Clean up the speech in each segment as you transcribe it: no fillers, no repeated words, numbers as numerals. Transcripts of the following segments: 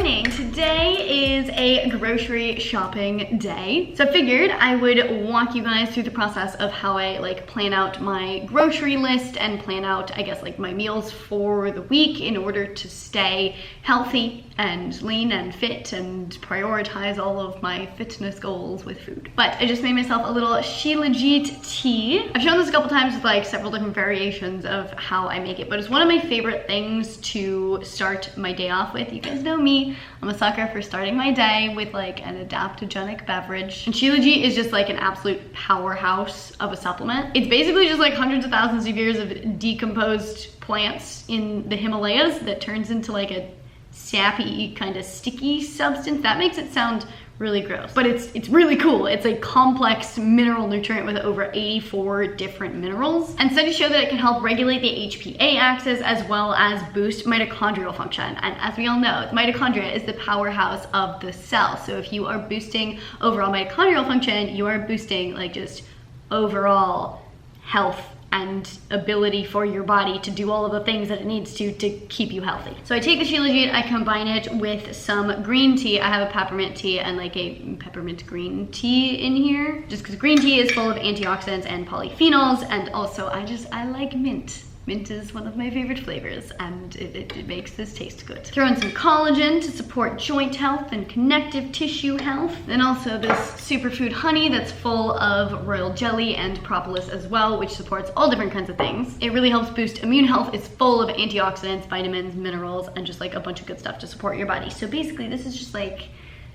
morning. Today is a grocery shopping day. So I figured I would walk you guys through the process of how I plan out my grocery list and plan out, I guess, my meals for the week in order to stay healthy and lean and fit and prioritize all of my fitness goals with food. But I just made myself a little Shilajit tea. I've shown this a couple times with several different variations of how I make it, but it's one of my favorite things to start my day off with. You guys know me, I'm a sucker for starting my day with an adaptogenic beverage. And Shilajit is just an absolute powerhouse of a supplement. It's basically just hundreds of thousands of years of decomposed plants in the Himalayas that turns into a sappy kind of sticky substance. That makes it sound really gross, but it's really cool. It's a complex mineral nutrient with over 84 different minerals. And studies show that it can help regulate the HPA axis as well as boost mitochondrial function. And as we all know, mitochondria is the powerhouse of the cell. So if you are boosting overall mitochondrial function, you are boosting just overall health and ability for your body to do all of the things that it needs to keep you healthy. So I take the Shilajit, I combine it with some green tea. I have a peppermint tea and a peppermint green tea in here, just because green tea is full of antioxidants and polyphenols, and also I like mint. Mint is one of my favorite flavors, and it makes this taste good. Throw in some collagen to support joint health and connective tissue health. Then also this superfood honey that's full of royal jelly and propolis as well, which supports all different kinds of things. It really helps boost immune health. It's full of antioxidants, vitamins, minerals, and just a bunch of good stuff to support your body. So basically this is just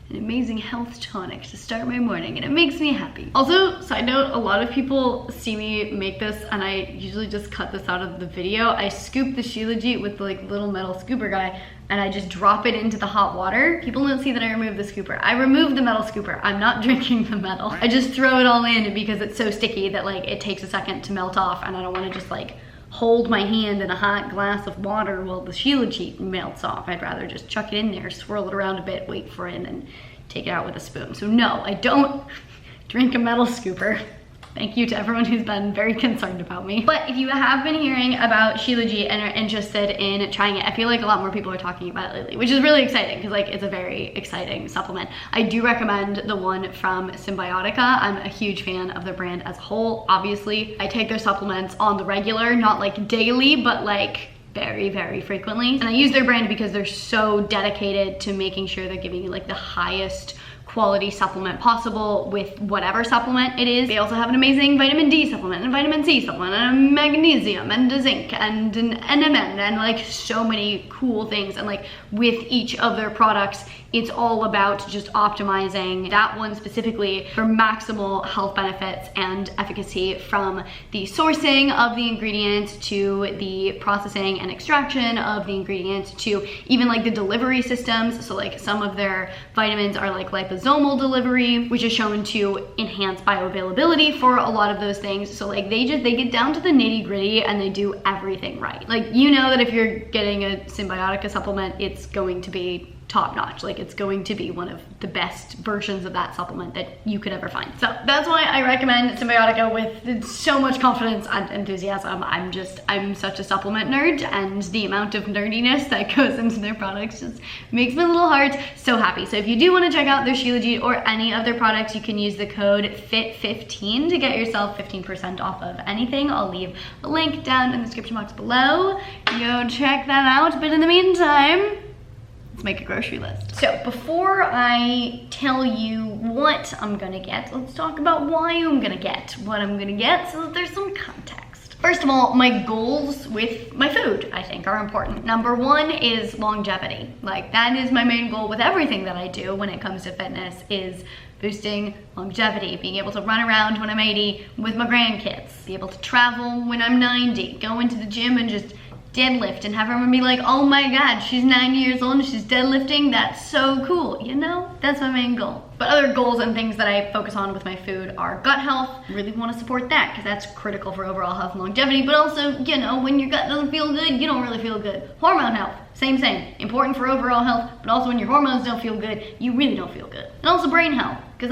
an amazing health tonic to start my morning, and it makes me happy. Also, side note, a lot of people see me make this, and I usually just cut this out of the video. I scoop the Shilajit with the little metal scooper guy, and I just drop it into the hot water. People don't see that I remove the scooper. I remove the metal scooper. I'm not drinking the metal. I just throw it all in because it's so sticky that it takes a second to melt off, and I don't want to just hold my hand in a hot glass of water while the Shilajit melts off. I'd rather just chuck it in there, swirl it around a bit, wait for it, and then take it out with a spoon. So no, I don't drink a metal scooper. Thank you to everyone who's been very concerned about me. But if you have been hearing about Shilajit and are interested in trying it, I feel a lot more people are talking about it lately, which is really exciting because it's a very exciting supplement. I do recommend the one from Symbiotica. I'm a huge fan of their brand as a whole. Obviously, I take their supplements on the regular, not daily, but very, very frequently. And I use their brand because they're so dedicated to making sure they're giving you the highest quality supplement possible with whatever supplement it is. They also have an amazing vitamin D supplement and vitamin C supplement and a magnesium and a zinc and an NMN and so many cool things. And with each of their products, it's all about just optimizing that one specifically for maximal health benefits and efficacy, from the sourcing of the ingredients to the processing and extraction of the ingredients to even the delivery systems. So some of their vitamins are liposomal delivery, which is shown to enhance bioavailability for a lot of those things. So they get down to the nitty-gritty and they do everything right. You know that if you're getting a Symbiotica supplement, it's going to be top-notch. It's going to be one of the best versions of that supplement that you could ever find. So that's why I recommend Symbiotica with so much confidence and enthusiasm. I'm such a supplement nerd, and the amount of nerdiness that goes into their products just makes my little heart so happy. So if you do want to check out their Shilajit or any of their products, you can use the code FIT15 to get yourself 15% off of anything. I'll leave a link down in the description box below. Go check that out. But in the meantime, let's make a grocery list. So before I tell you what I'm gonna get, let's talk about why I'm gonna get what I'm gonna get so that there's some context. First of all, my goals with my food, I think, are important. Number one is longevity. That is my main goal with everything that I do when it comes to fitness, is boosting longevity, being able to run around when I'm 80 with my grandkids, be able to travel when I'm 90, go into the gym and just deadlift and have everyone be oh my god, she's 90 years old and she's deadlifting, that's so cool. That's my main goal. But other goals and things that I focus on with my food are gut health. Really want to support that because that's critical for overall health and longevity. But also, you know, when your gut doesn't feel good, you don't really feel good. Hormone health, same. Important for overall health, but also when your hormones don't feel good, you really don't feel good. And also brain health, because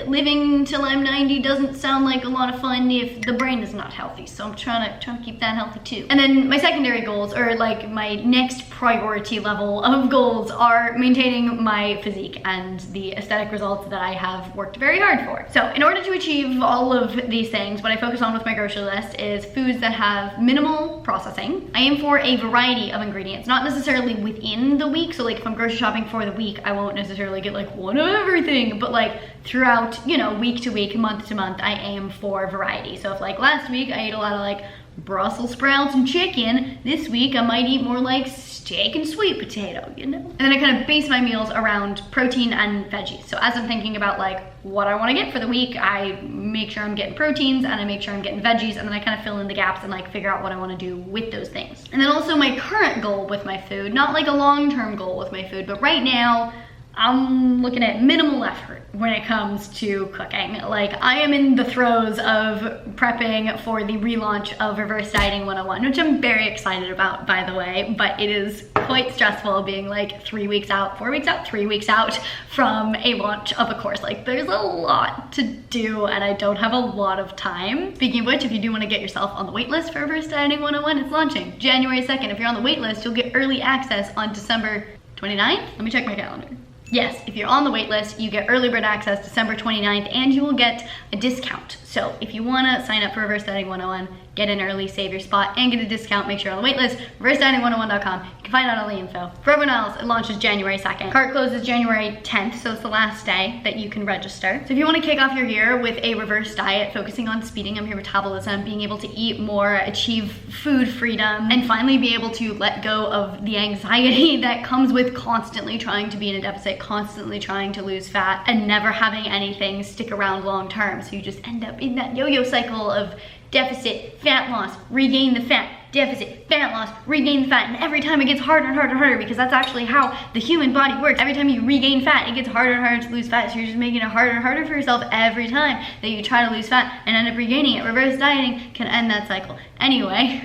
living till I'm 90 doesn't sound like a lot of fun if the brain is not healthy. So I'm trying to keep that healthy too. And then my secondary goals, or like my next priority level of goals, are maintaining my physique and the aesthetic results that I have worked very hard for. So in order to achieve all of these things, what I focus on with my grocery list is foods that have minimal processing. I aim for a variety of ingredients, not necessarily within the week. So like if I'm grocery shopping for the week, I won't necessarily get like one of everything, but like throughout, you know, week to week, month to month, I aim for variety. So if like last week I ate a lot of like Brussels sprouts and chicken, this week I might eat more like steak and sweet potato, you know? And then I kind of base my meals around protein and veggies. So as I'm thinking about like what I want to get for the week, I make sure I'm getting proteins and I make sure I'm getting veggies, and then I kind of fill in the gaps and like figure out what I want to do with those things. And then also my current goal with my food, not like a long-term goal with my food, but right now I'm looking at minimal effort when it comes to cooking. Like I am in the throes of prepping for the relaunch of Reverse Dieting 101, which I'm very excited about, by the way, but it is quite stressful being like 3 weeks out, 4 weeks out, 3 weeks out from a launch of a course. Like there's a lot to do and I don't have a lot of time. Speaking of which, if you do want to get yourself on the wait list for Reverse Dieting 101, it's launching January 2nd. If you're on the wait list, you'll get early access on December 29th. Let me check my calendar. Yes, if you're on the wait list, you get early bird access December 29th, and you will get a discount. So if you want to sign up for Reverse Dieting 101, get in early, save your spot, and get a discount, make sure you're on the wait list, reversedieting101.com. You can find out all the info. For everyone else, it launches January 2nd. Cart closes January 10th, so it's the last day that you can register. So if you want to kick off your year with a reverse diet, focusing on speeding up your metabolism, being able to eat more, achieve food freedom, and finally be able to let go of the anxiety that comes with constantly trying to be in a deficit, constantly trying to lose fat, and never having anything stick around long term. So you just end up in that yo-yo cycle of deficit, fat loss, regain the fat, deficit, fat loss, regain the fat, and every time it gets harder and harder and harder, because that's actually how the human body works. Every time you regain fat, it gets harder and harder to lose fat, so you're just making it harder and harder for yourself every time that you try to lose fat and end up regaining it. Reverse dieting can end that cycle. Anyway,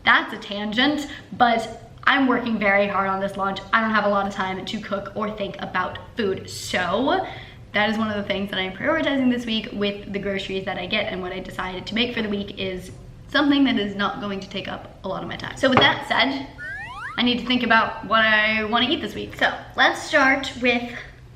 that's a tangent, but I'm working very hard on this launch. I don't have a lot of time to cook or think about food, so that is one of the things that I'm prioritizing this week with the groceries that I get, and what I decided to make for the week is something that is not going to take up a lot of my time. So with that said, I need to think about what I want to eat this week. So let's start with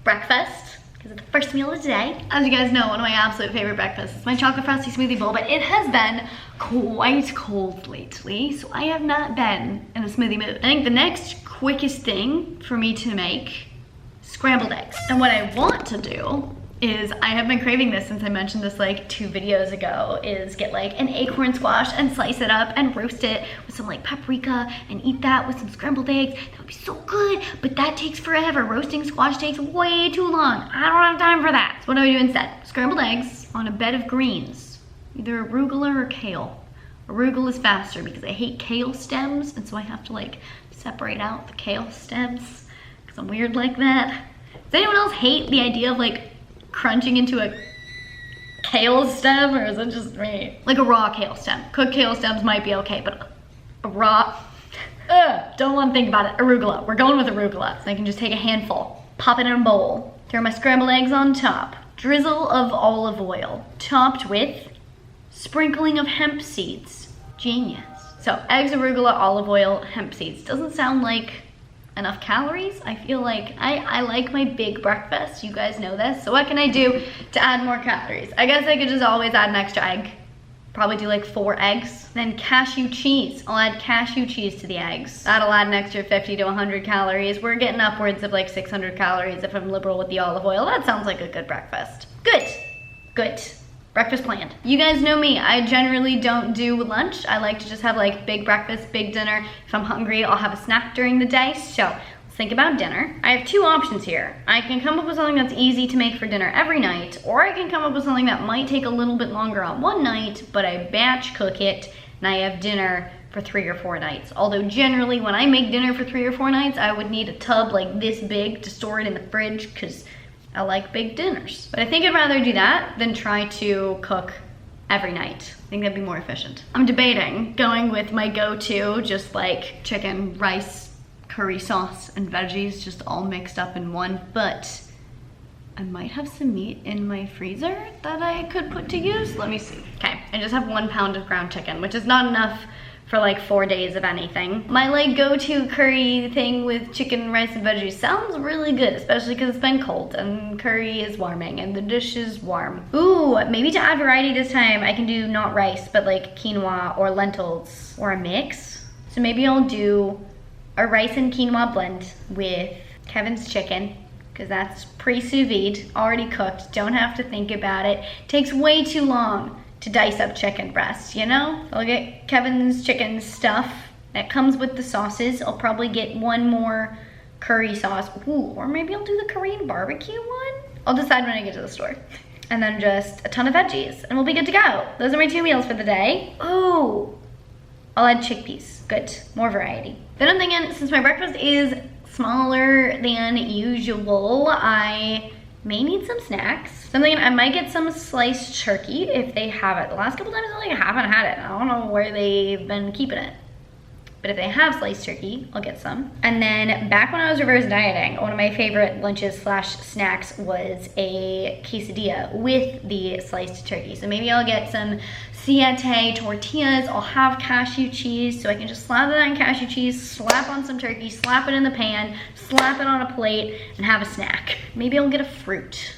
breakfast, because it's the first meal of the day. As you guys know, one of my absolute favorite breakfasts is my chocolate frosty smoothie bowl, but it has been quite cold lately, so I have not been in a smoothie mood. I think the next quickest thing for me to make, scrambled eggs. And what I want to do is, I have been craving this since I mentioned this like 2 videos ago, is get like an acorn squash and slice it up and roast it with some like paprika and eat that with some scrambled eggs. That would be so good, but that takes forever. Roasting squash takes way too long. I don't have time for that. So what do I do instead? Scrambled eggs on a bed of greens, either arugula or kale. Arugula is faster because I hate kale stems, and so I have to like separate out the kale stems because I'm weird like that. Does anyone else hate the idea of like crunching into a kale stem, or is it just me? Like a raw kale stem. Cooked kale stems might be okay, but a raw, don't want to think about it. Arugula, we're going with arugula. So I can just take a handful, pop it in a bowl, throw my scrambled eggs on top, drizzle of olive oil, topped with sprinkling of hemp seeds. Genius. So eggs, arugula, olive oil, hemp seeds. Doesn't sound like enough calories. I feel like I like my big breakfast. You guys know this. So what can I do to add more calories? I guess I could just always add an extra egg. Probably do like 4 eggs. Then cashew cheese. I'll add cashew cheese to the eggs. That'll add an extra 50 to 100 calories. We're getting upwards of like 600 calories if I'm liberal with the olive oil. That sounds like a good breakfast. Good, good. Breakfast planned. You guys know me, I generally don't do lunch. I like to just have like big breakfast, big dinner. If I'm hungry, I'll have a snack during the day. So let's think about dinner. I have 2 options here. I can come up with something that's easy to make for dinner every night, or I can come up with something that might take a little bit longer on one night, but I batch cook it and I have dinner for 3 or 4 nights. Although generally when I make dinner for 3 or 4 nights, I would need a tub like this big to store it in the fridge, because I like big dinners. But I think I'd rather do that than try to cook every night. I think that'd be more efficient. I'm debating going with my go-to, just like chicken, rice, curry sauce, and veggies just all mixed up in one, but I might have some meat in my freezer that I could put to use. Let me see. Okay, I just have 1 pound of ground chicken, which is not enough for like 4 days of anything. My like go-to curry thing with chicken, rice, and veggies sounds really good, especially because it's been cold and curry is warming and the dish is warm. Ooh, maybe to add variety this time, I can do not rice, but like quinoa or lentils or a mix. So maybe I'll do a rice and quinoa blend with Kevin's chicken, because that's pre-sous vide, already cooked, don't have to think about it. Takes way too long to dice up chicken breast, you know? I'll get Kevin's chicken stuff that comes with the sauces. I'll probably get 1 more curry sauce. Ooh, or maybe I'll do the Korean barbecue one. I'll decide when I get to the store. And then just a ton of veggies and we'll be good to go. Those are my 2 meals for the day. Ooh, I'll add chickpeas. Good, more variety. Then I'm thinking, since my breakfast is smaller than usual, I may need some snacks. So I'm thinking I might get some sliced turkey if they have it. The last couple times I haven't had it. I don't know where they've been keeping it. But if they have sliced turkey, I'll get some. And then back when I was reverse dieting, one of my favorite lunches slash snacks was a quesadilla with the sliced turkey. So maybe I'll get some siete tortillas. I'll have cashew cheese, so I can just slap that on cashew cheese, slap on some turkey, slap it in the pan, slap it on a plate, and have a snack. Maybe I'll get a fruit,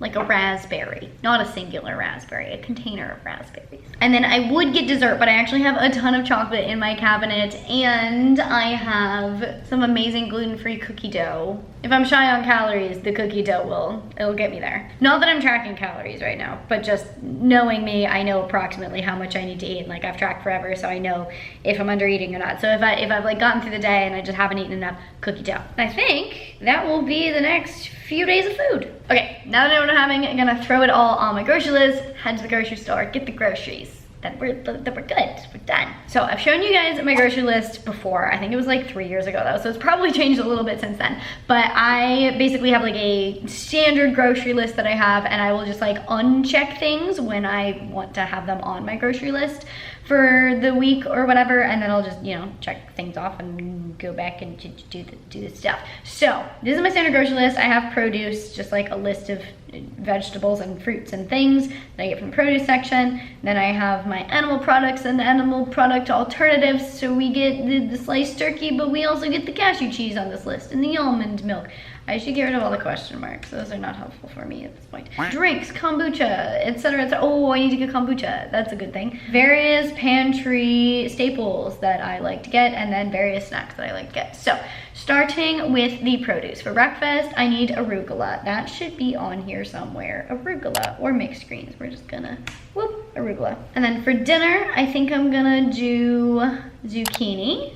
like a raspberry, not a singular raspberry, a container of raspberries. And then I would get dessert, but I actually have a ton of chocolate in my cabinet, and I have some amazing gluten-free cookie dough. If I'm shy on calories, the cookie dough it'll get me there. Not that I'm tracking calories right now, but just knowing me, I know approximately how much I need to eat. Like I've tracked forever, so I know if I'm under eating or not. So if I've like gotten through the day and I just haven't eaten enough, cookie dough. I think that will be the next few days of food. Okay, now that I know what I'm having, I'm gonna throw it all on my grocery list, head to the grocery store, get the groceries. That we're good, we're done. So I've shown you guys my grocery list before. I think it was like 3 years ago though, so it's probably changed a little bit since then. But I basically have like a standard grocery list that I have, and I will just like uncheck things when I want to have them on my grocery list for the week or whatever, and then I'll just, you know, check things off and go back and do the stuff. So this is my standard grocery list. I have produce, just like a list of vegetables and fruits and things that I get from the produce section. Then I have my animal products and the animal product alternatives. So we get the sliced turkey, but we also get the cashew cheese on this list and the almond milk. I should get rid of all the question marks. Those are not helpful for me at this point. Drinks, kombucha, etc., etc. Oh, I need to get kombucha. That's a good thing. Various pantry staples that I like to get, and then various snacks that I like to get. So, starting with the produce. For breakfast, I need arugula. That should be on here somewhere. Arugula or mixed greens. We're just gonna, whoop, arugula. And then for dinner, I think I'm gonna do zucchini,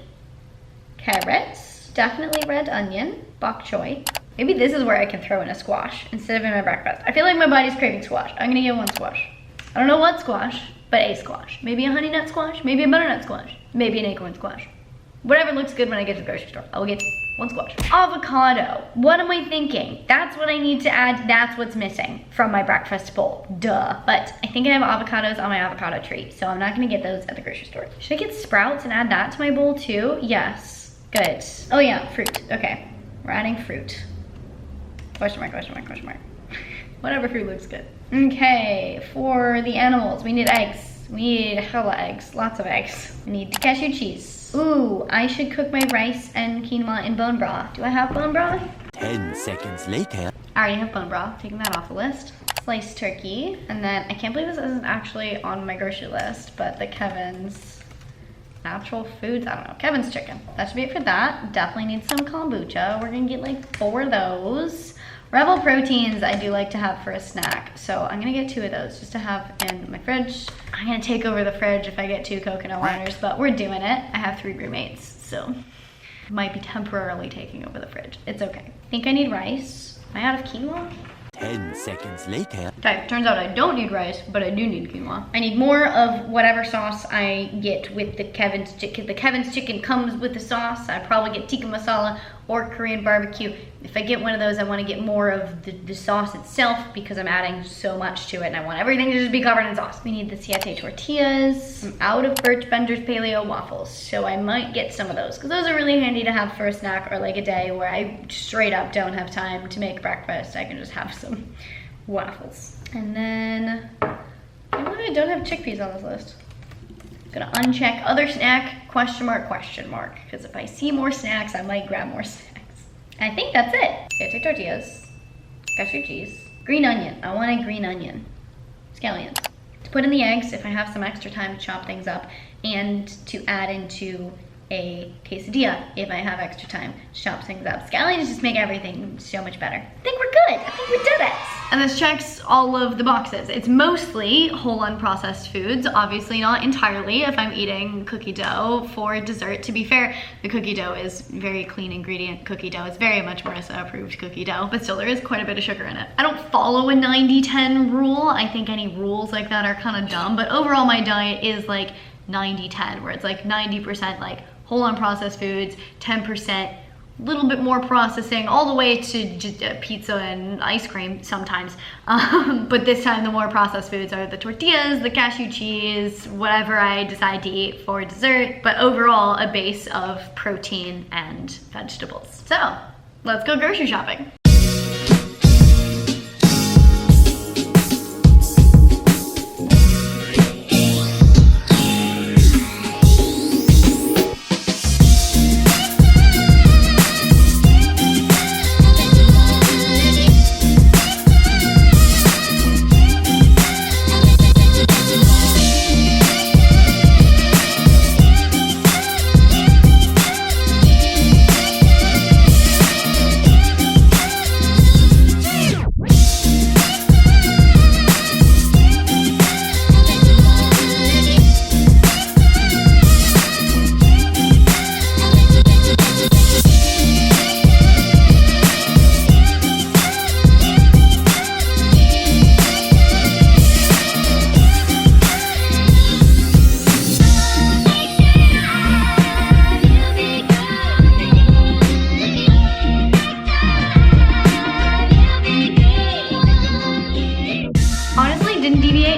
carrots, definitely red onion, bok choy. Maybe this is where I can throw in a squash instead of in my breakfast. I feel like my body's craving squash. I'm gonna get 1 squash. I don't know what squash, but a squash. Maybe a honey nut squash, maybe a butternut squash, maybe an acorn squash. Whatever looks good when I get to the grocery store, I will get 1 squash. Avocado. What am I thinking? That's what I need to add. That's what's missing from my breakfast bowl. Duh. But I think I have avocados on my avocado tree, so I'm not gonna get those at the grocery store. Should I get sprouts and add that to my bowl too? Yes. Good. Oh yeah, fruit. Okay. We're adding fruit. Question mark, question mark, question mark. Whatever fruit looks good. Okay, for the animals, we need eggs. We need hella eggs, lots of eggs. We need the cashew cheese. Ooh, I should cook my rice and quinoa in bone broth. Do I have bone broth? 10 seconds later. I already have bone broth, taking that off the list. Sliced turkey, and then I can't believe this isn't actually on my grocery list, but the Kevin's natural foods, I don't know, Kevin's chicken. That should be it for that. Definitely need some kombucha. We're gonna get like 4 of those. Rebel proteins I do like to have for a snack, so I'm gonna get 2 of those just to have in my fridge. I'm gonna take over the fridge if I get 2 coconut waters, but we're doing it. I have 3 roommates, so might be temporarily taking over the fridge. It's okay. I think I need rice. Am I out of quinoa? 10 seconds later. Okay, turns out I don't need rice, but I do need quinoa. I need more of whatever sauce I get with the Kevin's chicken. The Kevin's chicken comes with the sauce. I probably get tikka masala or Korean barbecue. If I get one of those, I want to get more of the sauce itself because I'm adding so much to it and I want everything to just be covered in sauce. We need the siete tortillas. I'm out of Birch Bender's paleo waffles, so I might get some of those because those are really handy to have for a snack or like a day where I straight up don't have time to make breakfast. I can just have some waffles. And then, I don't have chickpeas on this list. Gonna uncheck other snack, question mark, because if I see more snacks, I might grab more snacks. I think that's it. Siete tortillas, cashew cheese, green onion. I want a green onion. Scallions. To put in the eggs if I have some extra time to chop things up, and to add into a quesadilla if I have extra time to chop things up. Scallions just make everything so much better. I think we're good. I think we did it. And this checks all of the boxes. It's mostly whole unprocessed foods, obviously not entirely if I'm eating cookie dough for dessert. To be fair, the cookie dough is very clean ingredient cookie dough. It's very much Marissa approved cookie dough, but still there is quite a bit of sugar in it. I don't follow a 90-10 rule. I think any rules like that are kind of dumb, but overall my diet is like 90-10, where it's like 90% like whole unprocessed foods, 10% little bit more processing, all the way to just pizza and ice cream sometimes. But this time the more processed foods are the tortillas, the cashew cheese, whatever I decide to eat for dessert, but overall a base of protein and vegetables. So let's go grocery shopping.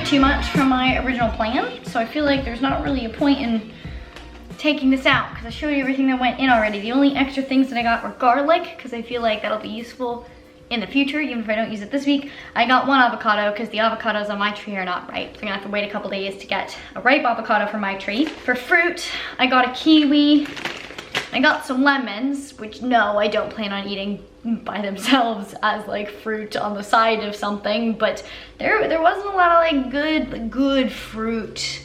Too much from my original plan, so I feel like there's not really a point in taking this out because I showed you everything that went in already. The only extra things that I got were garlic because I feel like that'll be useful in the future even if I don't use it this week. I got one avocado because the avocados on my tree are not ripe, so I'm gonna have to wait a couple days to get a ripe avocado from my tree. For fruit, I got a kiwi. I got some lemons, which no, I don't plan on eating by themselves as like fruit on the side of something, but there wasn't a lot of like good fruit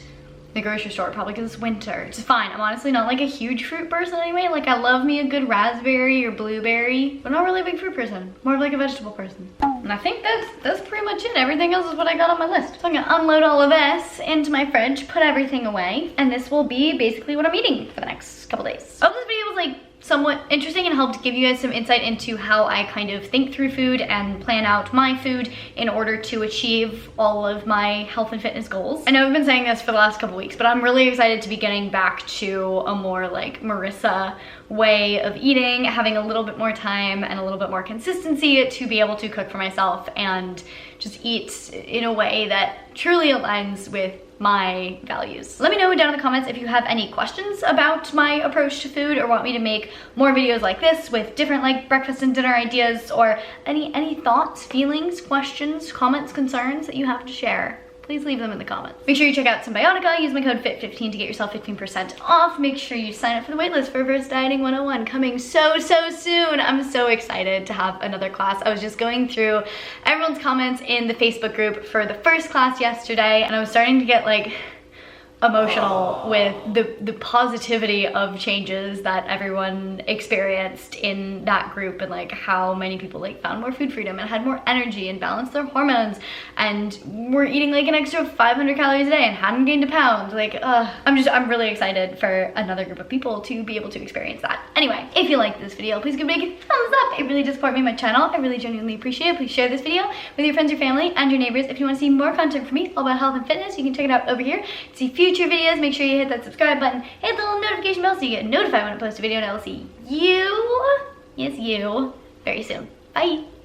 in the grocery store, probably because it's winter. It's fine. I'm honestly not like a huge fruit person anyway. Like I love me a good raspberry or blueberry, but not really a big fruit person. More of like a vegetable person. And I think that's pretty much it. Everything else is what I got on my list. So I'm gonna unload all of this into my fridge, put everything away, and this will be basically what I'm eating for the next couple days. I hope this video was like somewhat interesting and helped give you guys some insight into how I kind of think through food and plan out my food in order to achieve all of my health and fitness goals. I know I've been saying this for the last couple weeks, but I'm really excited to be getting back to a more like Marissa way of eating, having a little bit more time and a little bit more consistency to be able to cook for myself and just eat in a way that truly aligns with my values. Let me know down in the comments if you have any questions about my approach to food or want me to make more videos like this with different like breakfast and dinner ideas, or any thoughts, feelings, questions, comments, concerns that you have to share. Please leave them in the comments. Make sure you check out Symbiotica. Use my code FIT15 to get yourself 15% off. Make sure you sign up for the waitlist for Reverse Dieting 101 coming so soon. I'm so excited to have another class. I was just going through everyone's comments in the Facebook group for the first class yesterday, and I was starting to get like emotional with the positivity of changes that everyone experienced in that group, and like how many people like found more food freedom and had more energy and balanced their hormones and were eating like an extra 500 calories a day and hadn't gained a pound. Like I'm really excited for another group of people to be able to experience that. Anyway, if you liked this video, please give a big thumbs up. It really does support me and my channel. I really genuinely appreciate it. Please share this video with your friends, your family, and your neighbors. If you want to see more content from me all about health and fitness, you can check it out over here. To see future videos, make sure you hit that subscribe button, hit the little notification bell so you get notified when I post a video, and I will see you is you very soon. Bye.